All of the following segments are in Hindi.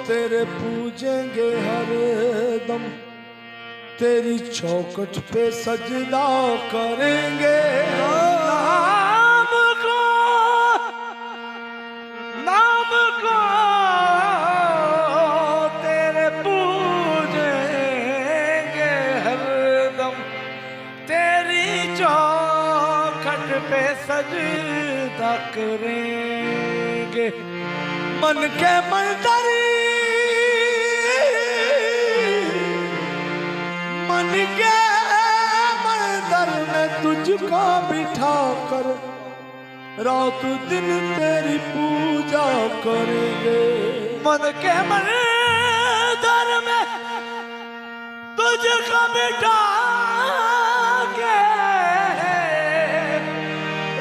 तेरे पूजेंगे हर दम, तेरी चौखट पे सजदा करेंगे। नाम को तेरे पूजेंगे हर दम, तेरी चौखट पे सजदा करेंगे। मन के मंदरी, मन के मंदिर में तुझको बिठा कर रात दिन तेरी पूजा करेंगे। मन के मंदिर में तुझको बिठा के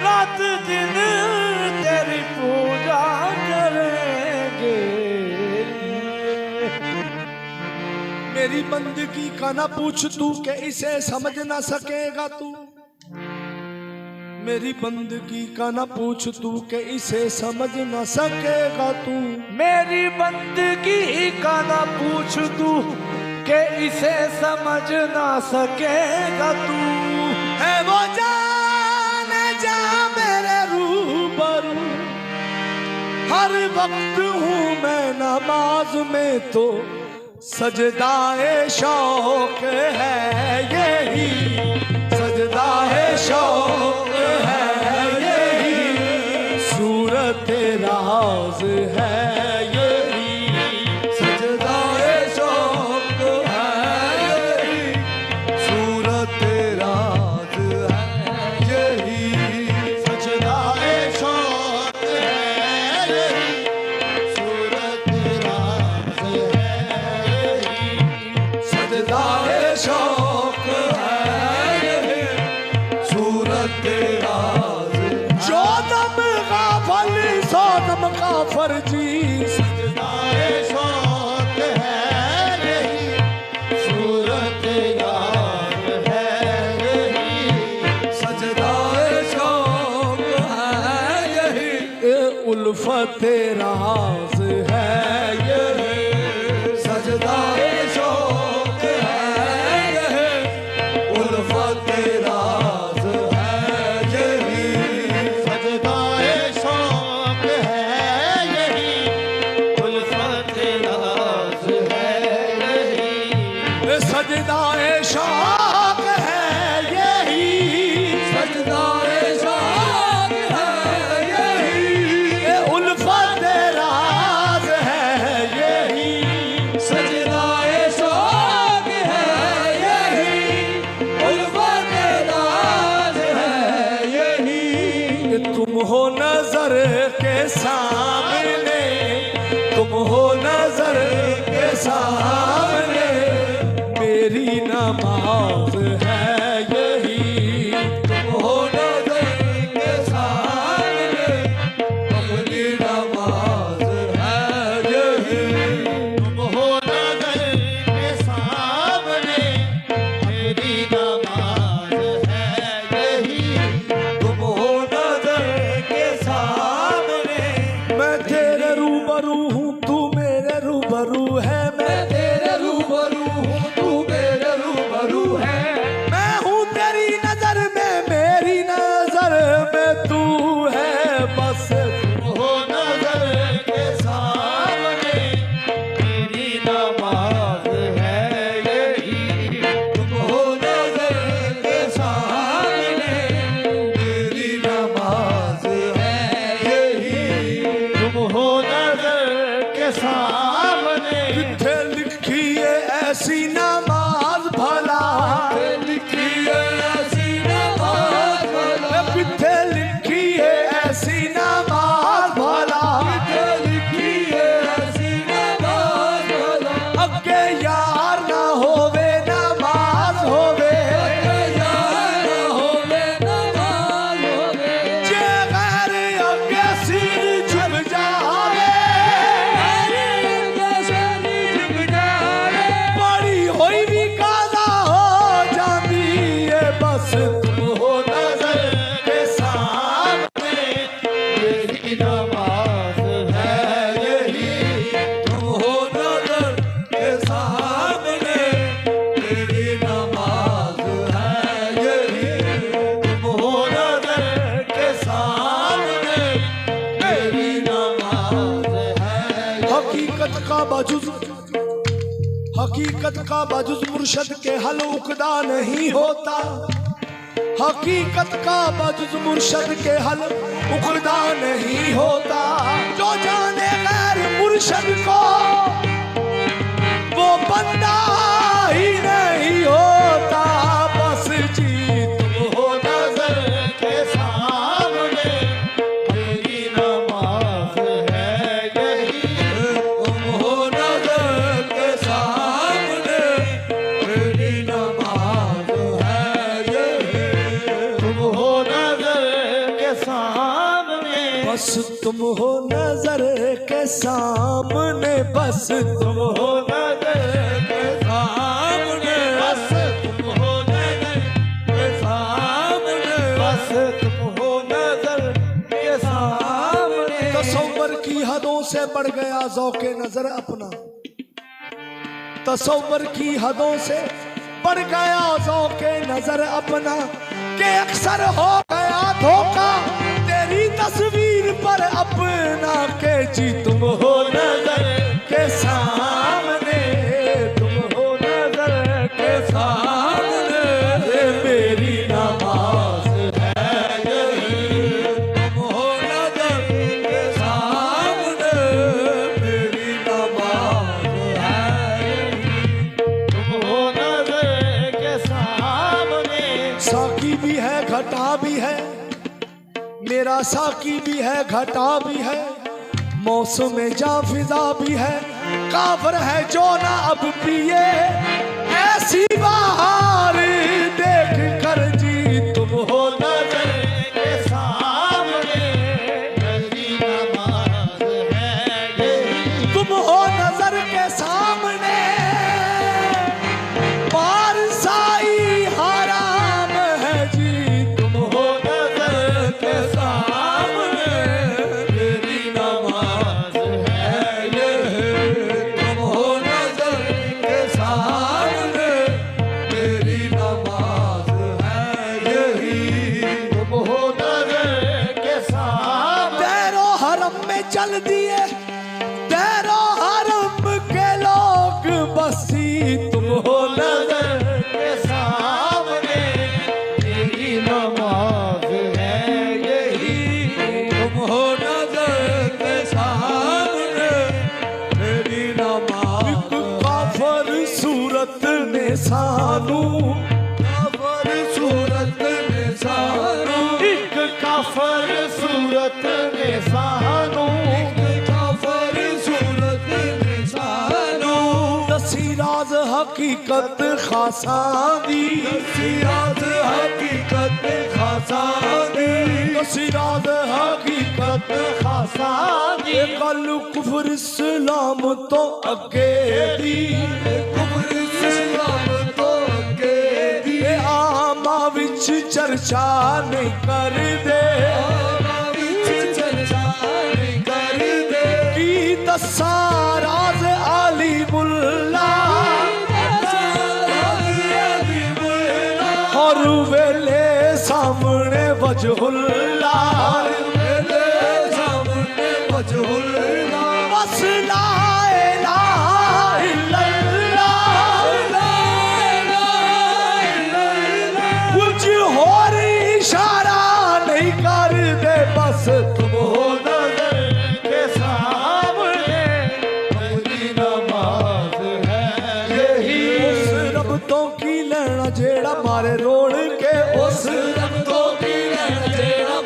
रात दिन तेरी पूजा करेंगे। मेरी बंदगी का ना पूछ तू के इसे समझ ना सकेगा तू, मेरी बंदगी का ना पूछ तू के इसे समझ ना सकेगा तू। मेरी बंदगी का ना पूछ तू के इसे समझ ना सकेगा तू। है वो जान जा मेरे रूबरू, हर वक्त हूँ मैं नमाज में तो सजदाए शौक है यही, सजदाए शौक है यही, सूरत राज है यही, सजदाए शौक है यही, सूरत राज है यही, सजदाए शौक है यही, सूरत राज है यही, सजदाए शौक है यही, सूरत राज। जो दम गाफल सो दम का फर्जी, सजदाए शौक है यही, सूरत राज है यही, सजदाए शौक है यही, उल्फत राज है यही, सजदाए शौक है यही, उल्फत राज है यही, सजदाए शौक है यही, उल्फत राज है यही, सजदाए शौक है यही, सजदाए शौक है यही, उल्फत राज है यही, सजदाए शौक है यही, उल्फत राज है यही। तुम हो नजर के सामने, तुम हो नजर के सामने, मेरी नमाज है यही, तुम हो नजर के सामने, अपनी नमाज है यही, तुम हो नजर के सामने, मेरी नमाज है यही, तुम हो नजर के सामने, मैं तेरे रूबरू हूँ तू मेरे रूबरू है, मैं तेरे रूबरू हूँ तू मेरे रूबरू है, मैं हूँ तेरी नजर में मेरी नजर में तू है बस, तुम हो नजर के सामने, मेरी नमाज है यही, तुम हो नजर के सामने, मेरी नमाज है यही, तुम हो नजर के सामने। किथे लिखी है ऐसी नमाज भला, लिखी है ऐसी नमाज भला, किथे लिखी है ऐसी नमाज भला, किथे लिखी है ऐसी नमाज भला, अगे यार ना होवे नमाज होवे, अगे यार ना होवे नमाज होवे, जे गैर अगे सिर झुक जावे, अगे सिर झुक हकीकत का बाजुज मुर्शद के हल उकदा नहीं होता। हकीकत का बाजुज मुर्शद के हल उकदा नहीं होता। जो जाने गैर मुर्शद को वो बंदा ही नहीं होता। बस जी तुम हो नजर के सामने, मेरी नमाज है यही। तुम हो नजर के सामने, मेरी नमाज है यही। तुम हो नजर के सामने, बस तुम हो नजर के सामने, बस तुम हो नजर के सामने, बस तुम हो नजर के सामने, बस तुम हो नजर के सामने। तसव्वुर की हदों से बढ़ गया ज़ौक़े नजर अपना। तसव्वुर की हदों से बढ़ गया ज़ौक़े नजर अपना, के अक्सर हो गया धोखा तेरी तस्वीर पर अपना। के जी तुम हो नजर के सामने, तुम हो नजर के सामने, मेरी नमाज है यही। तुम हो नजर के सामने, मेरी नमाज है यही। तुम हो नजर के सामने, साकी भी है घटा भी है, मेरा साकी भी है घटा भी है। मौसम जाफिजा भी है, काफर है जो ना अब पिए। ऐसी बहार देख कर जी तुम हो नजर के सामने, मेरी नमाज है यही। तुम हो नजर के सामने, पारसाई हराम है जी। तुम हो नजर के सामने, मेरी नमाज है यही। तुम हो नजर के सामने, मेरी नमाज है यही। तुम हो नजर के सामने, तेरो हरम में चल दिए, तेरो हरम के लोग बसी। तुम हो नजर के सामने, मेरी नमाज है यही। तुम हो नजर के सामने, मेरी नमाज। काफर सूरत ने सानू, काफर सूरत ने सानू, एक काफर सूरत ने सानू, काफर सूरत ने सानू। दसी राज हकीकत खासा दी, दसी राज हकीकत खासा दी, दसी राज हकीकत खासा दी। कल कुफर इस्लाम तो अगे दी, कुफर इस्लाम तो अगे दी। आमा विच चर्चा नहीं कर दे, आमा विच चर्चा नहीं कर दे। की दसा राज आली मुल्ला, हर वेले सामने वजहुल्ला, सामने वजहुल्ला। बस ला इलाहा इल्लल्लाह, कुछ और इशारा नहीं कर दे। बस तुम हो नजर के सामने, मेरी नमाज है यही। उस रब तो की लेना जेड़ा मारे रोड़ के, उस रब तो की लेना जेड़ा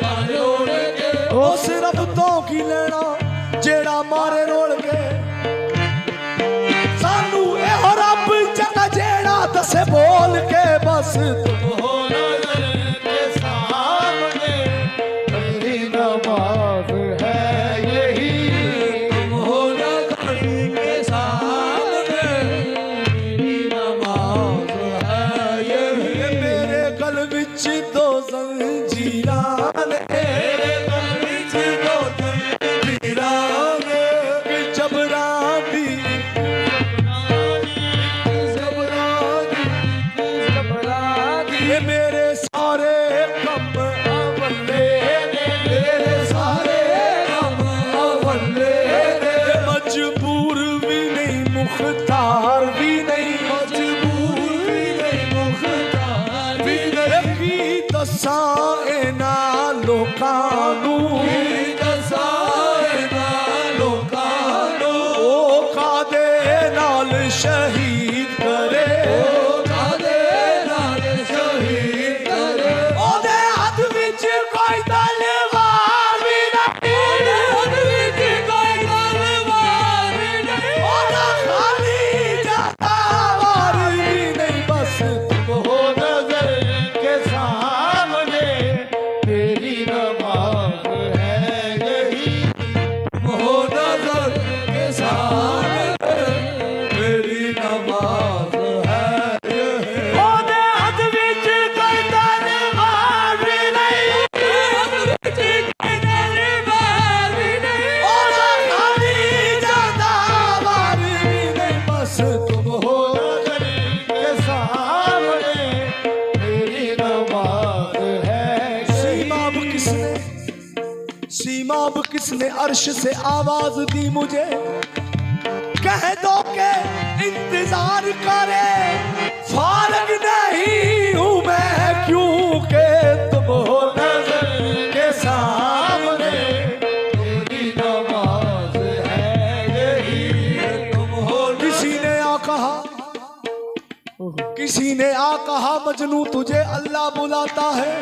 ने अर्श से आवाज दी मुझे, कह दो के इंतजार करे, फारग नहीं हूं मैं क्योंकि तुम हो नजर के सामने, तेरी नमाज है यही तुम हो। किसी ने आ कहा मजनू तुझे अल्लाह बुलाता है,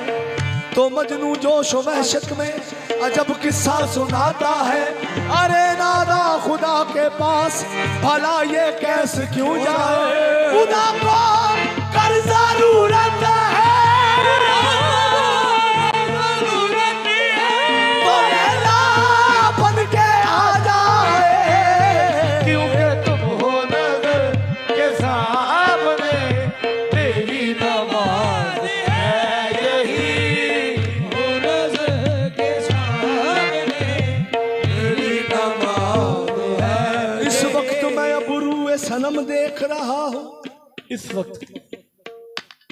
तो मजनू जोश व वहशत में अजब किस्सा सुनाता है। अरे नादा खुदा के पास भला ये कैसे क्यों जाए, खुदा को कर जरूरत है, तो अल्लाह बन के आ जाए, क्योंकि तुम हो नजर के सामने, तेरी नमाज है यही, हो नजर के सामने, तेरी नमाज है। इस वक्त मैं अबरूए सनम देख रहा हूँ,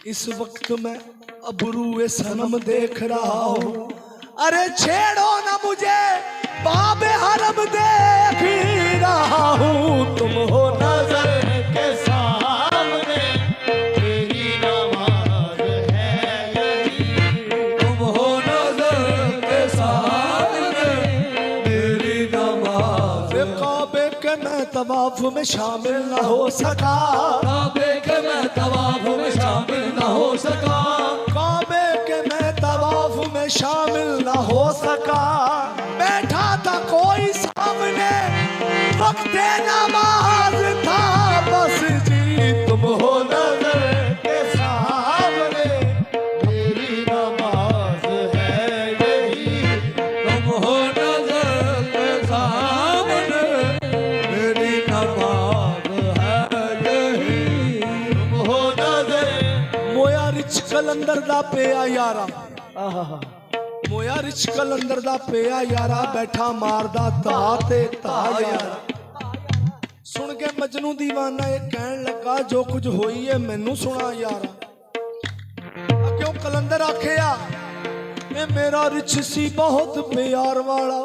इस वक्त मैं अबरूए सनम देख रहा हूँ। अरे छेड़ो ना मुझे बाबे हरम देख ही रहा हूँ, तुम हो नजर के सामने, तेरी नमाज है यही, तुम हो नजर के सामने, तेरी नमाज। काबे के मैं तवाफ में शामिल न हो सका, काबे के मैं तवाफ में शामिल न हो सका, काबे के मैं तवाफ में शामिल न हो सका। बैठा था कोई सामने, वक्त नमाज था बस जी, तुम हो नजर के सामने, तेरी नमाज है यही, तुम हो नजर के सामने, तेरी नमाज है यही, तुम हो नजर। मोया रिच कलंदर दा पिया यारा, मोया रिच कलंदर दा पिया यारा, बैठा मारदा ता ते ता यारा। सुन के मजनू दीवाना ये कहन लगा, जो कुछ होई है मैनू सुना यारा। क्यों कलंदर आखिया, ये मेरा रिच सी बहुत प्यार वाला,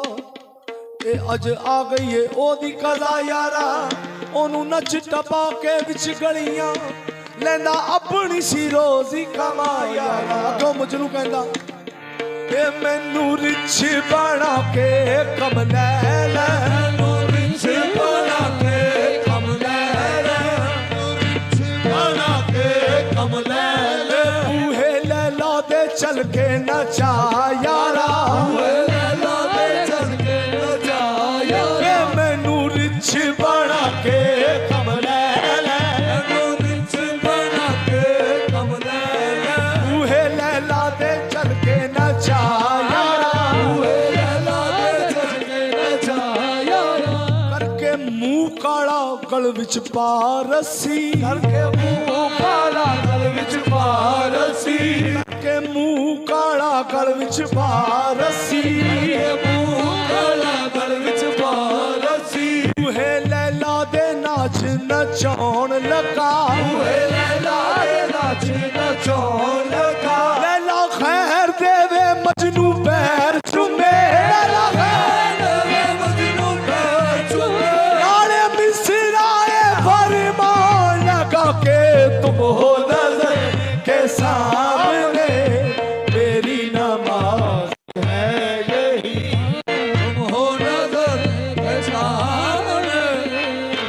ये अज आ गई है ओदी कला यारा। ओनू नच टपा के विच गलियां लेंदा अपनी सी रोजी कमा यारा। क्यों मजनू कहंदा, ए मैनू रिच बना के कम ले ले, मैनू रिच बना के कम ले ले, रिच बना के कम ले ले, बूहे ले ला दे चल के नचा यारा, बूहे ले ला दे चल के नचा यारा। मैनू रिच बना के कम ले ले, मैनू रिच बना के कम ले ले, बूहे ले ला दे चल के नचा यारा, बूहे ले ला दे चल के नचा यारा। करके मुंह काला गल विच पा रस्सी, करके मुंह काला गल विच पा रस्सी, करके मुंह काला गल विच पा रस्सी, मुंह काला गल विच पा रस्सी। बूहे लैला दे नाच नचाउण लगा, बूहे लैला दे नाच नचाउण लगा। लैला खैर देवे मजनू पैर चुमे, लैला खैर देवे मजनू पैर चुमे, नाले मिसराए फरमान लगा के तुम हो नजर के सामने, तेरी नमाज है यही, तुम हो नजर के सामने,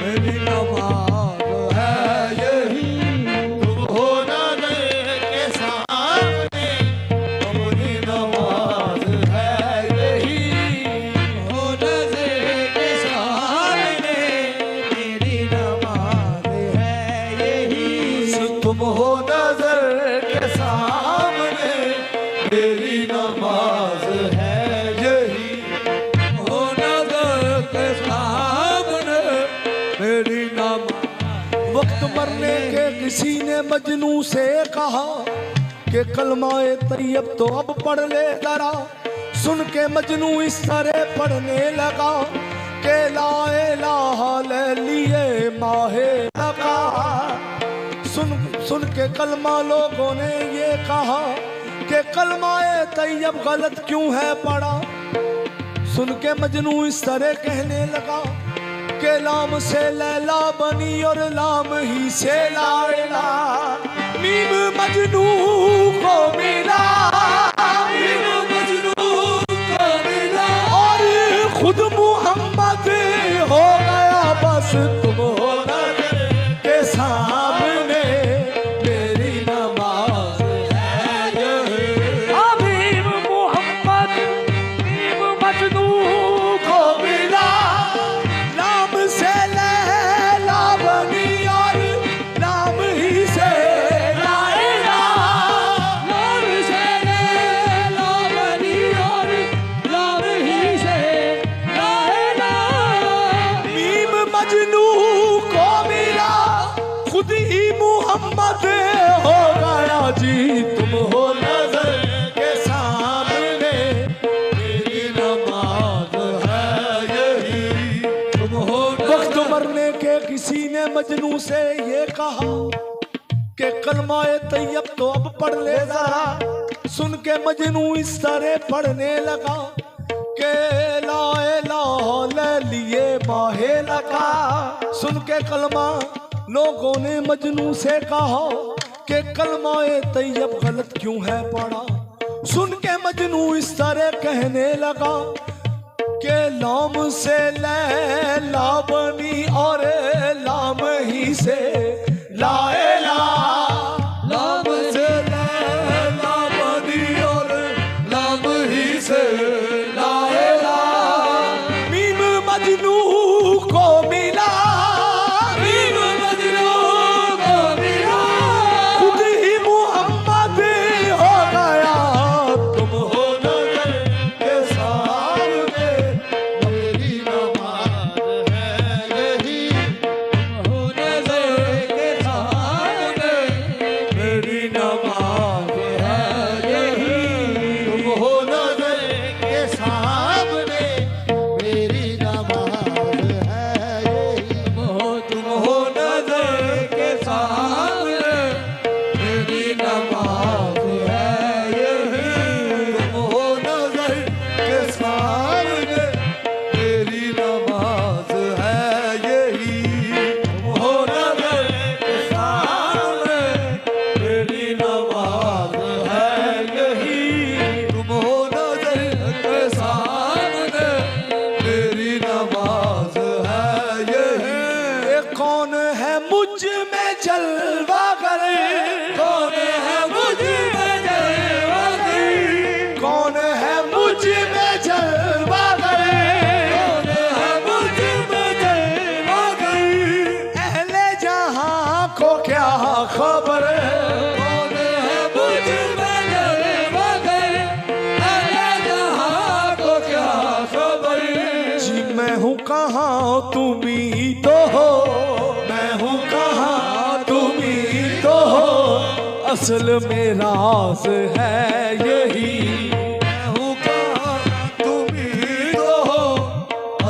तेरी नमाज है यही, तुम हो नजर के सामने, तुम्हारी नमाज है यही, हो नजर के सामने, तेरी नमाज है यही, तुम हो नजर के सामने, तेरी नमाज है यही, हो नजर के सामने, तेरी नमाज। वक्त मरने के किसी ने मजनू से कहा कि कलमाए तैयब तो अब पढ़ ले जरा। सुन के मजनू इस तरह पढ़ने लगा कि ला इलाहा ले लिए माहे लगा। सुन के कलमा लोगों ने ये कहा कि कलमाए तैयब गलत क्यों है पढ़ा। सुन के मजनू इस तरह कहने लगा के लाम से लैला बनी और लाम ही से लाला। मीम मजनू को मिला, मीम मजनू को मिला और खुद मोहम्मद हो गया बस तुम हो के सामने मेरी नमाज है। मीम मोहम्मद मीम मजनू को मिला, नाम से लैला बनी और नाम ही से लाइला। नाम से लैला बनी और नाम ही से लाइला। मीम मजनू को मिला, खुद ही मोहम्मद हो गया जी तुम हो नजर के सामने मेरी नमाज है यही तुम हो। वक्त मरने के किसी ने मजनू से ये कहा कि कलमाए तैयब तो अब पढ़ ले जरा। सुन के मजनू इस तरह पढ़ने लगा के ला इलाहा ले लिए माहे लगा। सुन के कलमा लोगों ने मजनू से कहा कि कलमाए तैयब गलत क्यों है पढ़ा। सुन के मजनू इस तरह कहने लगा के लाम से लैला बनी और लाम ही से लाएला। लाम से लैला बनी और लाम ही से लाएला। मीम मजनू को मिला, मीम मजनू को मिला, खुद ही मोहम्मद हो गया तुम हो नजर के सामने मेरी नमाज है यही तुम हो नजर के सामने मेरी नमाज है यही तुम हो नजर के सामने मेरी नमाज है यही तुम हो नजर के सामने मेरी नमाज है यही तुम हो नजर के सामने मेरी नमाज है यही तुम हो नजर के सामने मेरी नमाज है यही तुम हो नजर के सामने मेरी नमाज है यही। ये कौन है मुझ में जलवा करे, कौन है मुझ में जलवा करे, कौन है मुझ में जलवा करे, कौन है मुझ में जलवा करे। अहले जहां को क्या खबर, कौन है मुझ में जलवा करे, अहले जहां को क्या खबर। जी मैं हूँ कहाँ तुम ही तो हो, मैं हूँ कहाँ तुम ही तो हो, असल में राज है यही। मैं हूँ कहाँ तुम ही तो हो,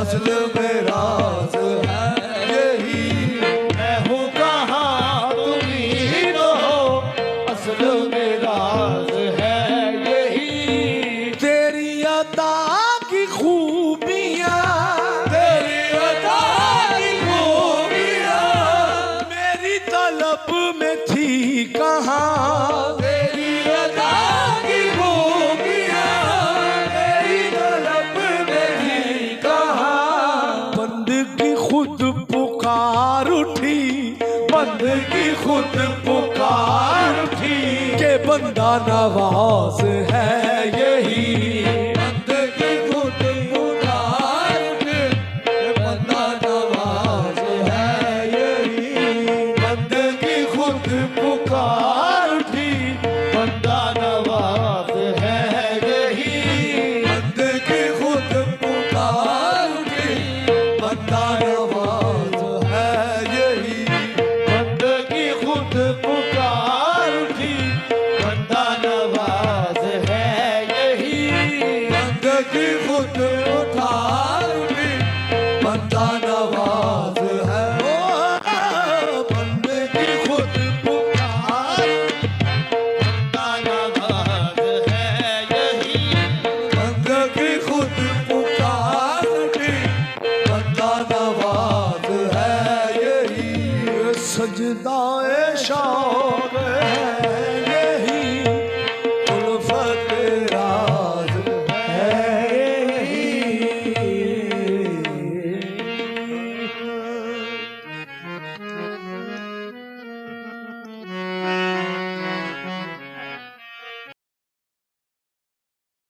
असल में राज है यही। मैं हूँ कहाँ तुम ही तो हो, असल में राज है यही। तेरी अदा की खूबियाँ, तेरी अदा की खूबियाँ मेरी तलब में थी कहाँ। तेरी अदा की खूबियाँ मेरी तलब में थी कहाँ। बंदगी खुद पुकार उठी, बंदगी खुद पुकार उठी के बंदा नवाज है यही।